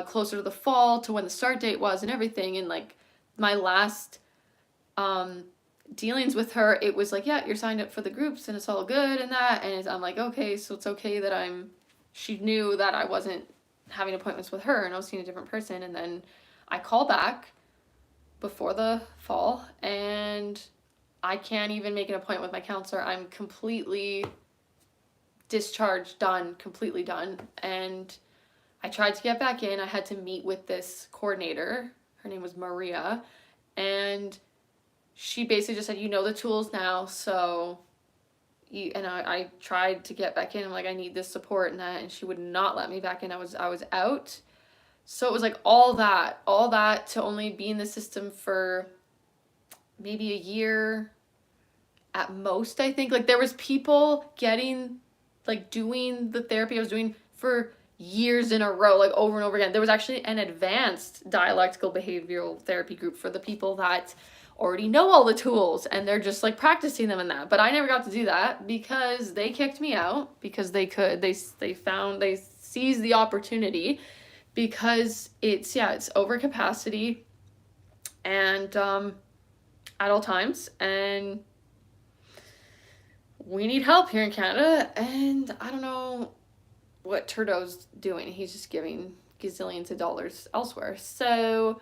closer to the fall to when the start date was and everything. And, like, my last dealings with her, it was like, yeah, you're signed up for the groups and it's all good and that. And I'm like, okay, so it's okay that she knew that I wasn't having appointments with her and I was seeing a different person. And then I call back before the fall, and I can't even make an appointment with my counselor. I'm completely discharged, completely done. And I tried to get back in. I had to meet with this coordinator. Her name was Maria. And she basically just said, you know the tools now, so I tried to get back in. I'm like, I need this support and that, and she would not let me back in. I was out. So it was like all that to only be in the system for maybe a year at most, I think. Like, there was people getting, like, doing the therapy I was doing for years in a row, like, over and over again. There was actually an advanced dialectical behavioral therapy group for the people that already know all the tools and they're just like practicing them in that. But I never got to do that because they kicked me out because they seized the opportunity because it's over capacity and at all times, and we need help here in Canada, and I don't know what Trudeau's doing. He's just giving gazillions of dollars elsewhere. So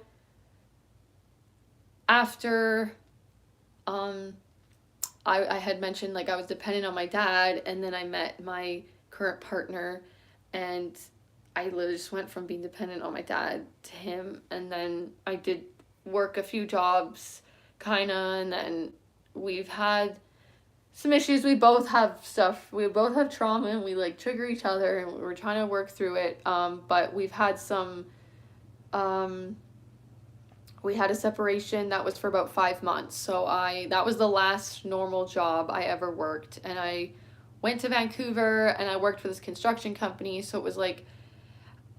after I had mentioned like I was dependent on my dad, and then I met my current partner, and I literally just went from being dependent on my dad to him, and then I did work a few jobs kind of, and then we've had some issues. We both have stuff, we both have trauma, and we like trigger each other, and we're trying to work through it. But we've had some we had a separation that was for about 5 months. So that was the last normal job I ever worked, and I went to Vancouver and I worked for this construction company. So it was like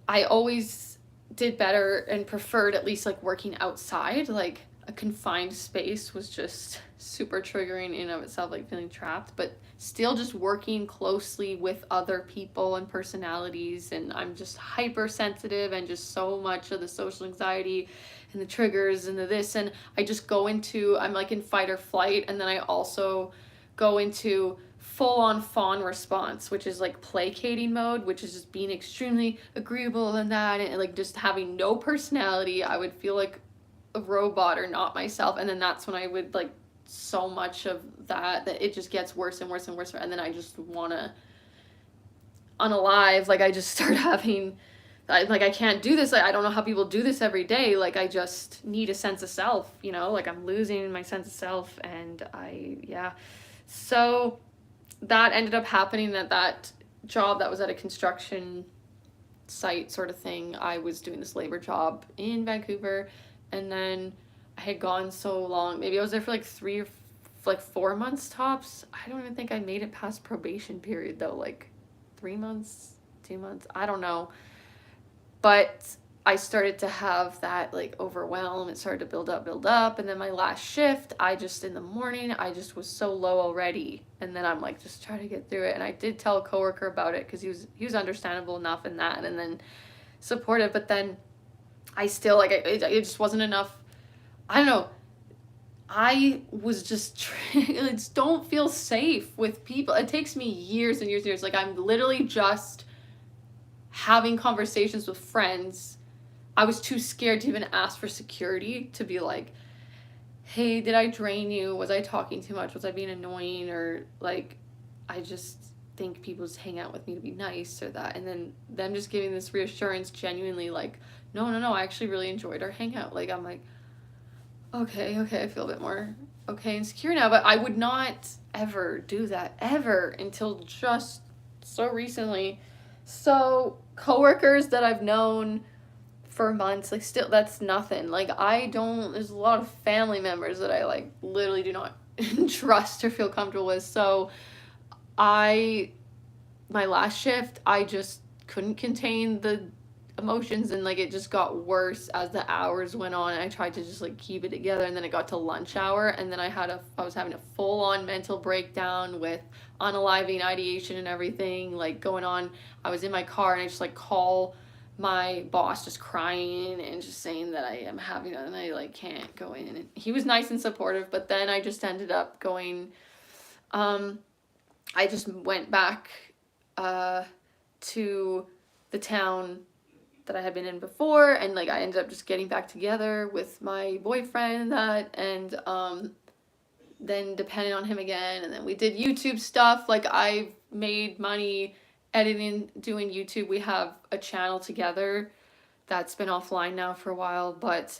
I always did better and preferred at least like working outside. Like a confined space was just super triggering in and of itself, like feeling trapped, but still just working closely with other people and personalities. And I'm just hypersensitive, and just so much of the social anxiety and the triggers and the this, and I just go into, I'm like in fight or flight, and then I also go into full on fawn response, which is like placating mode, which is just being extremely agreeable and that, and like just having no personality. I would feel like a robot or not myself, and then that's when I would like so much of that it just gets worse and worse and worse, and then I just want to unalive. Like I just start having I can't do this. I don't know how people do this every day. Like I just need a sense of self, like I'm losing my sense of self. And so that ended up happening at that job that was at a construction site sort of thing. I was doing this labor job in Vancouver, and then I had gone so long, maybe I was there for like 4 months tops. I don't even think I made it past probation period though, like 3 months, 2 months, I don't know. But I started to have that like overwhelm. It started to build up. And then my last shift, in the morning, I just was so low already. And then I'm like, just trying to get through it. And I did tell a coworker about it because he was understandable enough in that, and then supportive. But then I still, like, it just wasn't enough. I don't know. I was just, I just don't feel safe with people. It takes me years and years and years. Like I'm literally just having conversations with friends. I was too scared to even ask for security, to be like, hey, did I drain you? Was I talking too much? Was I being annoying? Or like, I just think people just hang out with me to be nice or that. And then them just giving this reassurance genuinely like, no, I actually really enjoyed our hangout. Like, I'm like, okay, I feel a bit more okay and secure now. But I would not ever do that, ever, until just so recently. So coworkers that I've known for months, like still, that's nothing. Like there's a lot of family members that I like literally do not trust or feel comfortable with. So my last shift, I just couldn't contain the emotions, and like it just got worse as the hours went on. And I tried to just like keep it together, and then it got to lunch hour, and then I was having a full on mental breakdown with unaliving ideation and everything like going on. I was in my car, and I just like call my boss, just crying and just saying that I am having it and I like can't go in. And he was nice and supportive, but then I just ended up going, I just went back to the town that I had been in before, and like I ended up just getting back together with my boyfriend and that, and then depending on him again. And then we did YouTube stuff. Like I've made money editing, doing YouTube. We have a channel together that's been offline now for a while, but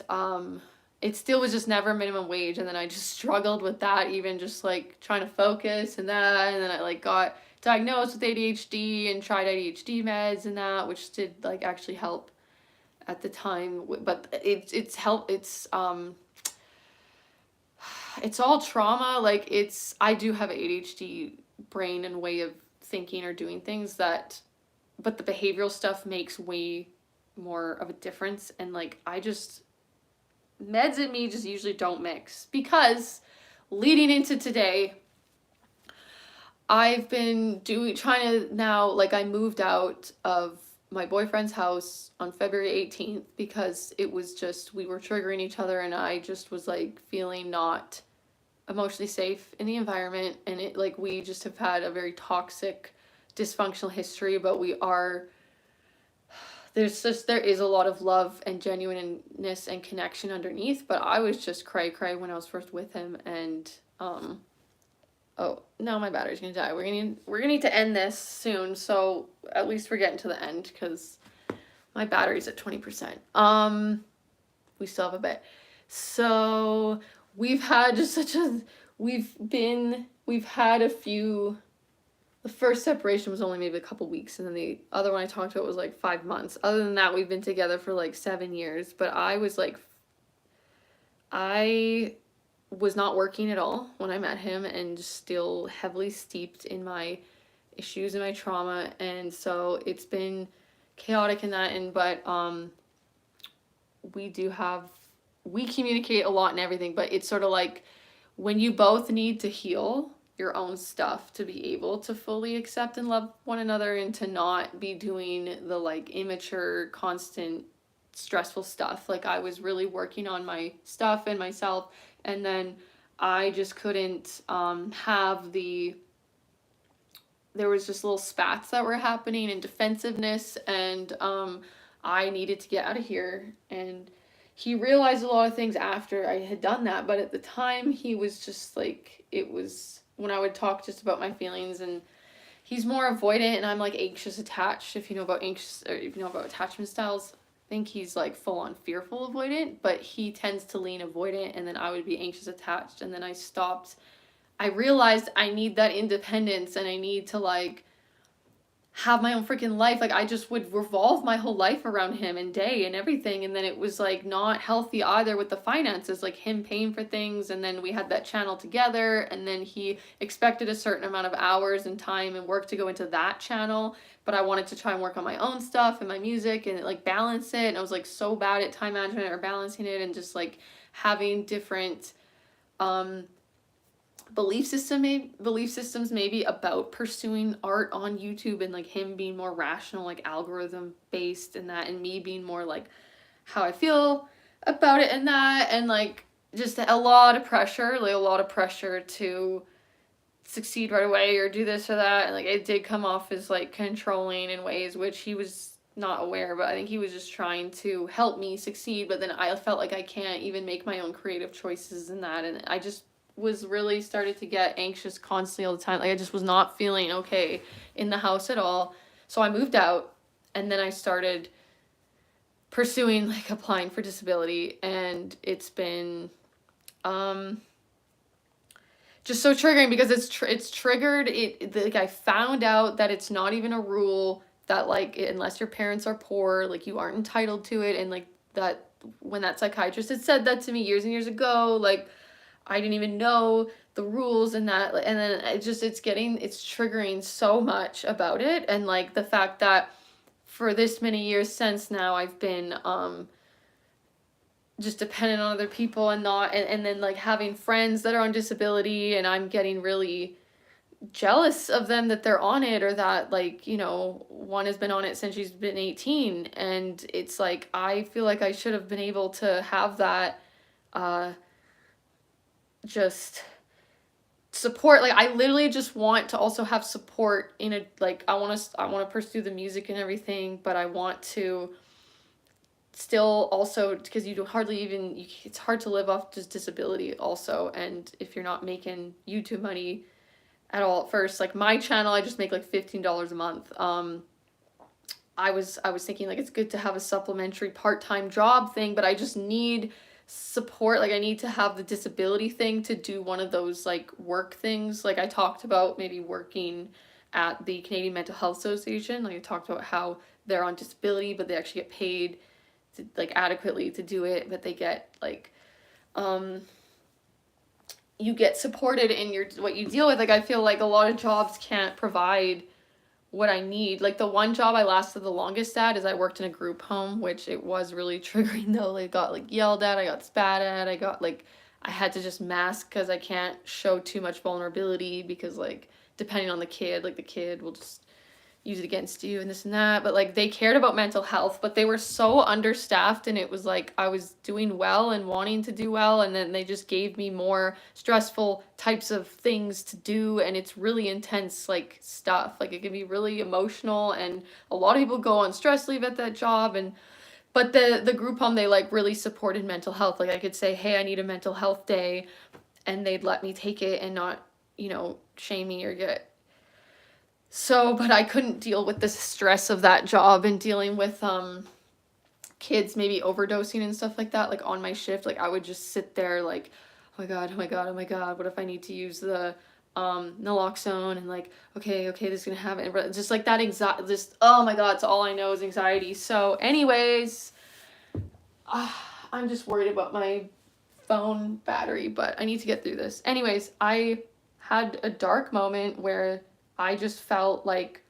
it still was just never minimum wage. And then I just struggled with that, even just like trying to focus and that. And then I like got diagnosed with ADHD and tried ADHD meds and that, which did like actually help at the time. But it's all trauma. Like I do have ADHD brain and way of thinking or doing things but the behavioral stuff makes way more of a difference. And like I just meds and me just usually don't mix, because leading into today, I've been trying to now, like, I moved out of my boyfriend's house on February 18th because it was just, we were triggering each other, and I just was like feeling not emotionally safe in the environment. And it, like, we just have had a very toxic, dysfunctional history, but there is a lot of love and genuineness and connection underneath. But I was just cray cray when I was first with him, and oh, now my battery's gonna die. We're gonna need to end this soon, so at least we're getting to the end, because my battery's at 20%. We still have a bit. So we've had just we've had a few. The first separation was only maybe a couple weeks, and then the other one I talked about was like 5 months. Other than that, we've been together for like 7 years. But I was not working at all when I met him, and still heavily steeped in my issues and my trauma, and so it's been chaotic in that. And but we communicate a lot and everything, but it's sort of like when you both need to heal your own stuff to be able to fully accept and love one another, and to not be doing the like immature, constant, stressful stuff. Like, I was really working on my stuff and myself, and then I just couldn't there was just little spats that were happening, and defensiveness, and I needed to get out of here. And he realized a lot of things after I had done that, but at the time he was just like, it was when I would talk just about my feelings, and he's more avoidant, and I'm like anxious attached. If you know about attachment styles, I think he's like full on fearful avoidant, but he tends to lean avoidant, and then I would be anxious attached. And then I realized I need that independence, and I need to like have my own freaking life. Like, I just would revolve my whole life around him and day and everything. And then it was like not healthy either with the finances, like him paying for things. And then we had that channel together, and then he expected a certain amount of hours and time and work to go into that channel. But I wanted to try and work on my own stuff and my music and like balance it. And I was like so bad at time management or balancing it, and just like having different belief systems maybe about pursuing art on YouTube, and like him being more rational, like algorithm based, and that, and me being more like how I feel about it, and that, and like just a lot of pressure to succeed right away or do this or that. And like it did come off as like controlling in ways which he was not aware, but I think he was just trying to help me succeed. But then I felt like I can't even make my own creative choices in that, and I just was really started to get anxious constantly all the time. Like, I just was not feeling okay in the house at all. So I moved out, and then I started pursuing like applying for disability, and it's been just so triggering, because it's triggered like I found out that it's not even a rule that like unless your parents are poor, like you aren't entitled to it. And like that, when that psychiatrist had said that to me years and years ago, like I didn't even know the rules, and that, and then it's triggering so much about it. And like the fact that for this many years since now, I've been just dependent on other people, and not, and then like having friends that are on disability, and I'm getting really jealous of them that they're on it, or that like, you know, one has been on it since she's been 18, and it's like I feel like I should have been able to have that just support. Like, I literally just want to also have support in a, like, I want to pursue the music and everything, but I want to still also, because it's hard to live off just disability also. And if you're not making YouTube money at all at first, like my channel, I just make like $15 a month. I was thinking like it's good to have a supplementary part-time job thing, but I just need support. Like, I need to have the disability thing to do one of those like work things. Like, I talked about maybe working at the Canadian Mental Health Association. Like, I talked about how they're on disability, but they actually get paid to, like, adequately to do it, but they get like you get supported in what you deal with. Like, I feel like a lot of jobs can't provide what I need. Like the one job I lasted the longest at is I worked in a group home, which it was really triggering though. I got like yelled at, I got spat at, I got like I had to just mask because I can't show too much vulnerability because like depending on the kid, like the kid will just use it against you and this and that. But like they cared about mental health, but they were so understaffed, and it was like I was doing well and wanting to do well, and then they just gave me more stressful types of things to do, and it's really intense like stuff. Like it can be really emotional, and a lot of people go on stress leave at that job. And but the group home, they like really supported mental health. Like I could say, hey, I need a mental health day, and they'd let me take it and not, shame me or get so. But I couldn't deal with the stress of that job and dealing with kids maybe overdosing and stuff like that, like on my shift. Like I would just sit there like, oh my god, oh my god, oh my god, what if I need to use the naloxone, and like, okay, this is gonna happen. Just like that anxiety, just, oh my god, it's all I know is anxiety. So anyways, I'm just worried about my phone battery, but I need to get through this. Anyways, I had a dark moment where I just felt like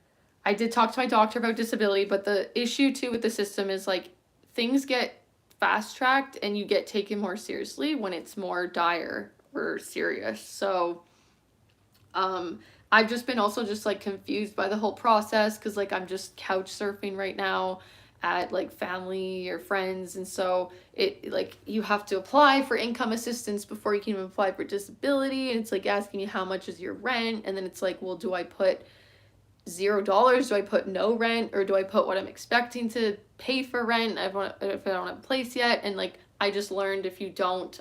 I did talk to my doctor about disability, but the issue too with the system is like things get fast tracked and you get taken more seriously when it's more dire or serious. So I've just been also just like confused by the whole process because like I'm just couch surfing right now at like family or friends, and so it like you have to apply for income assistance before you can even apply for disability, and it's like asking you how much is your rent, and then it's like, well, do I put $0? Do I put no rent, or do I put what I'm expecting to pay for rent if I don't have a place yet? And like I just learned if you don't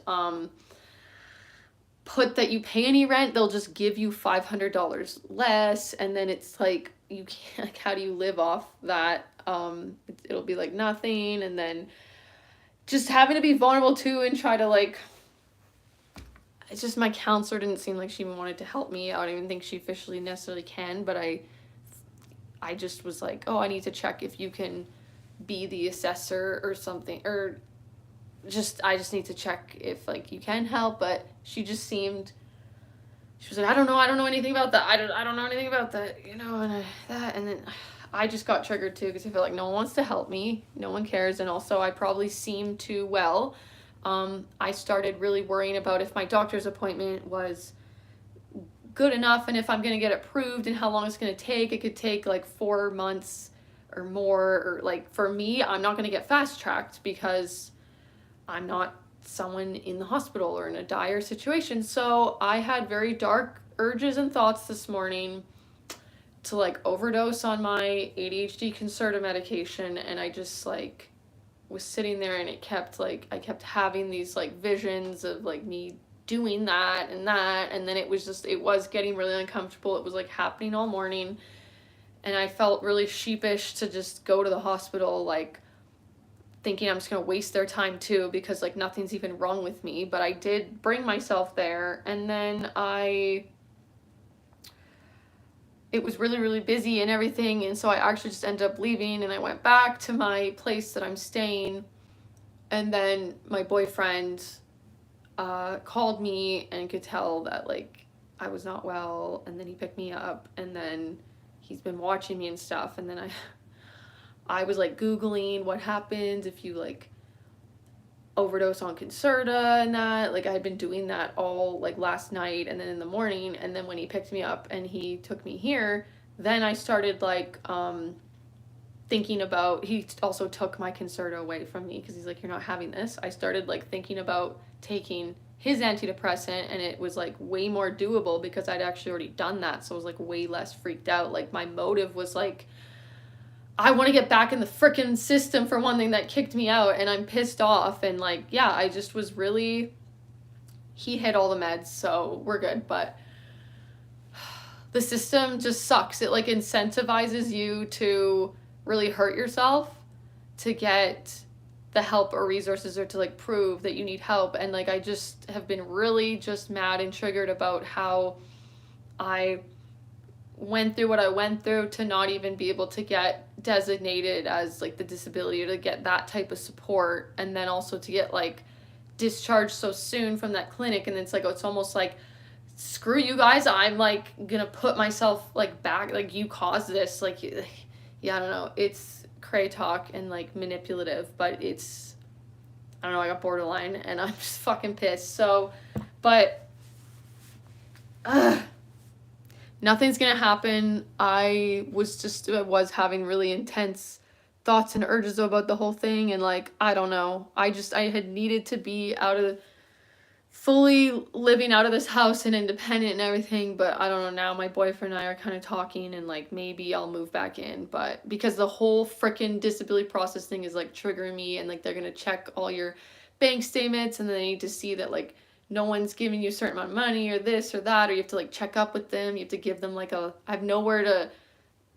put that you pay any rent, they'll just give you $500 less, and then it's like you can't, like, how do you live off that? It'll be like nothing, and then just having to be vulnerable too and try to like, it's just my counselor didn't seem like she wanted to help me. I don't even think she officially necessarily can, but I just was like, oh, I need to check if you can be the assessor or something, or I just need to check if like you can help. But she just seemed, she was like, I don't know anything about that. I don't know anything about that, and then I just got triggered too because I feel like no one wants to help me, no one cares, and also I probably seem too well. I started really worrying about if my doctor's appointment was good enough and if I'm gonna get approved and how long it's gonna take. It could take like 4 months or more, or like for me, I'm not gonna get fast tracked because I'm not someone in the hospital or in a dire situation. So I had very dark urges and thoughts this morning to like overdose on my ADHD Concerta medication, and I just like was sitting there, and it kept like, I kept having these like visions of like me doing that, and then it was getting really uncomfortable. It was like happening all morning, and I felt really sheepish to just go to the hospital, like thinking I'm just gonna waste their time too, because like nothing's even wrong with me. But I did bring myself there, and then it was really, really busy and everything, and so I actually just ended up leaving, and I went back to my place that I'm staying, and then my boyfriend called me and could tell that like I was not well, and then he picked me up, and then he's been watching me and stuff, and then I was like Googling what happens if you like overdose on Concerta and that. Like I had been doing that all like last night and then in the morning, and then when he picked me up and he took me here, then I started like thinking about, he also took my Concerta away from me because he's like, you're not having this. I started like thinking about taking his antidepressant, and it was like way more doable because I'd actually already done that, so I was like way less freaked out. Like my motive was like, I want to get back in the frickin' system for one thing that kicked me out, and I'm pissed off, and like, yeah, I just was really, he hit all the meds, so we're good. But the system just sucks. It like incentivizes you to really hurt yourself to get the help or resources, or to like prove that you need help. And like I just have been really just mad and triggered about how I went through what I went through to not even be able to get designated as like the disability, or to get that type of support, and then also to get like discharged so soon from that clinic. And it's like, it's almost like screw you guys, I'm like gonna put myself like back, like you caused this, like yeah, I don't know, it's cray talk and like manipulative, but it's, I don't know, I got borderline and I'm just fucking pissed. So, but nothing's gonna happen. I was having really intense thoughts and urges about the whole thing, and like, I don't know, I had needed to be fully living out of this house and independent and everything, but I don't know, now my boyfriend and I are kind of talking and like maybe I'll move back in, but because the whole freaking disability process thing is like triggering me, and like they're gonna check all your bank statements and they need to see that like no one's giving you a certain amount of money or this or that, or you have to like check up with them, you have to give them like I have nowhere to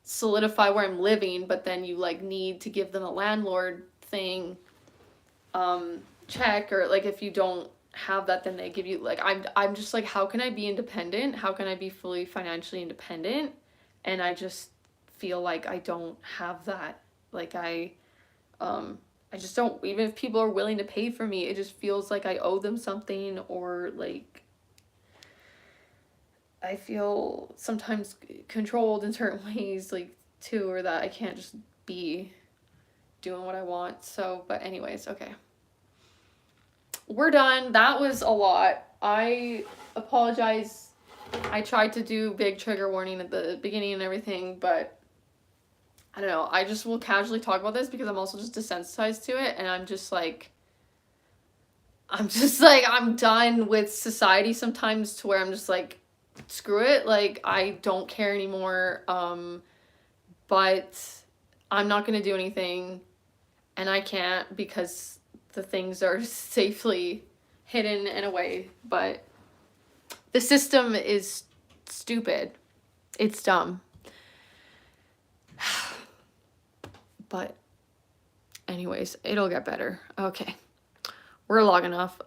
solidify where I'm living, but then you like need to give them a landlord thing check, or like if you don't have that, then they give you like, I'm just like, how can I be independent, how can I be fully financially independent, and I just feel like I don't have that, like I just don't, even if people are willing to pay for me, it just feels like I owe them something, or like I feel sometimes controlled in certain ways, like too, or that I can't just be doing what I want. So, but anyways, okay. We're done. That was a lot. I apologize. I tried to do big trigger warning at the beginning and everything, but I don't know. I just will casually talk about this because I'm also just desensitized to it, and I'm just like, I'm done with society sometimes, to where I'm just like, screw it. Like, I don't care anymore. But I'm not going to do anything, and I can't because the things are safely hidden in a way, but the system is stupid. It's dumb. But anyways, it'll get better. Okay. We're logging off.